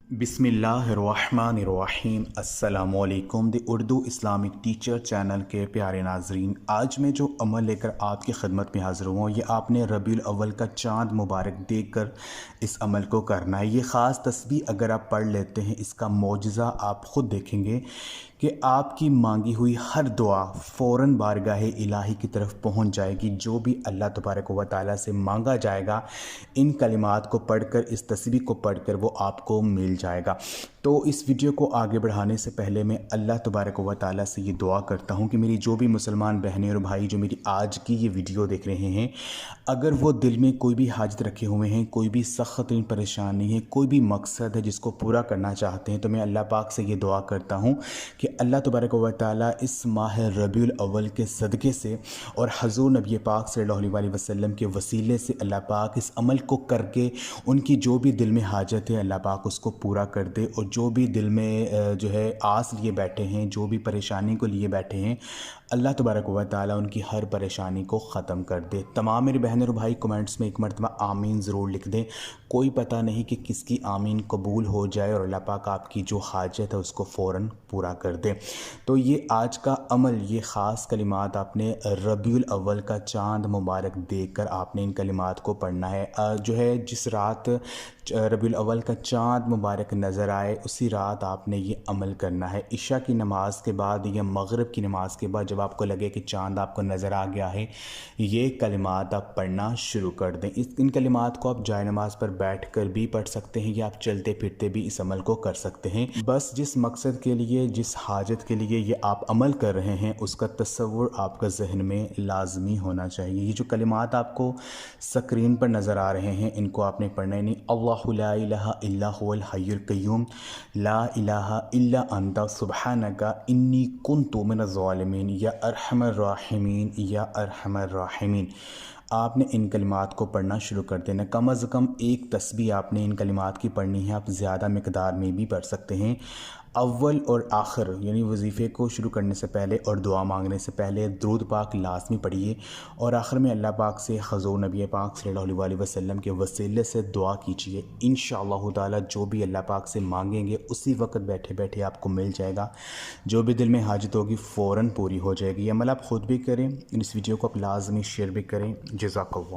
बिस्मिल्लाहिर्रहमानिर्रहीम। अस्सलामुअलैकुम। The Urdu Islamic teacher channel के प्यारे नाजरीन, आज मैं जो अमल लेकर आपकी खिदमत में हाज़िर हुआ हूँ, ये आपने रबीउल अव्वल का चाँद मुबारक देखकर इस अमल को करना है। ये ख़ास तस्बीह अगर आप पढ़ लेते हैं, इसका मौजज़ा आप ख़ुद देखेंगे कि आपकी मांगी हुई हर दुआ फ़ौरन बारगाह इलाही की तरफ पहुंच जाएगी। जो भी अल्लाह तबारक व तआला से मांगा जाएगा, इन कलिमात को पढ़कर, इस तस्बीह को पढ़कर वो आपको मिल जाएगा। तो इस वीडियो को आगे बढ़ाने से पहले मैं अल्लाह तबारक व तआला से ये दुआ करता हूँ कि मेरी जो भी मुसलमान बहनें और भाई जो मेरी आज की ये वीडियो देख रहे हैं, अगर वो दिल में कोई भी हाजत रखे हुए हैं, कोई भी सख्त परेशानी है, कोई भी मकसद है जिसको पूरा करना चाहते हैं, तो मैं अल्लाह पाक से ये दुआ करता हूँ कि अल्लाह तबारक व तआला इस माह रबीउल अव्वल के सदक़े से और हज़ूर नबी पाक सल्लल्लाहु अलैहि वसल्लम के वसीले से अल्लाह पाक इस अमल को करके उनकी जो भी दिल में हाजत है अल्लाह पाक उसको पूरा कर दे। और जो भी दिल में जो है आस लिए बैठे हैं, जो भी परेशानी को लिए बैठे हैं, अल्लाह तबारक व तआला उनकी हर परेशानी को ख़त्म कर दे। तमाम मेरे बहन और भाई कमेंट्स में एक मरतबा आमीन ज़रूर लिख दें। कोई पता नहीं कि किसकी आमीन कबूल हो जाए और अल्लाह पाक आपकी जो हाजत है उसको फ़ौरन पूरा कर दे। तो ये आज का अमल, ये ख़ास कलिमात आपने रबीउल अव्वल का चाँद मुबारक देखकर आपने इन कलिमात को पढ़ना है। जो है जिस रात रबीउल अव्वल का चाँद मुबारक नज़र आए, उसी रात आपने ये अमल करना है। इशा की नमाज़ के बाद या मगरिब की नमाज़ के बाद जब आपको लगे कि चाँद आपको नज़र आ गया है, ये कलिमात आप पढ़ना शुरू कर दें। इन कलिमात को आप जाए नमाज पर बैठकर भी पढ़ सकते हैं या आप चलते फिरते भी इस अमल को कर सकते हैं। बस जिस मकसद के लिए, जिस हाजत के लिए ये आप अमल कर रहे हैं, उसका तसव्वुर आपका जहन में लाजमी होना चाहिए। ये जो कलिमात आपको स्क्रीन पर नज़र आ रहे हैं, इनको आपने पढ़ना नहीं। अल्लाहु ला इलाहा इल्ला हुवल हय्युल क़य्यूम, ला इलाहा इल्ला अंता सुब्हानका इन्नी कुन्तु मिनज़ ज़ालिमीन, या अरहमर राहिमीन, या अरहमर राहिमीन। आपने इन कलिमात को पढ़ना शुरू कर देना। कम अज़ कम एक तस्बीह आपने इन कलिमात की पढ़नी है। आप ज़्यादा मिक़दार में भी पढ़ सकते हैं। अव्वल और आखिर यानी वजीफ़े को शुरू करने से पहले और दुआ मांगने से पहले दुरूद पाक लाजमी पढ़िए और आखिर में अल्लाह पाक से हज़ूर नबी पाक सल्लल्लाहु अलैहि वसल्लम के वसीले से दुआ कीजिए। इंशाअल्लाह ताला जो भी अल्लाह पाक से मांगेंगे उसी वक्त बैठे बैठे आपको मिल जाएगा। जो भी दिल में हाजत होगी फ़ौरन पूरी हो जाएगी। ये अमल आप ख़ुद भी करें, इस वीडियो को आप लाजमी शेयर भी करें। जज़ाकल्लाह।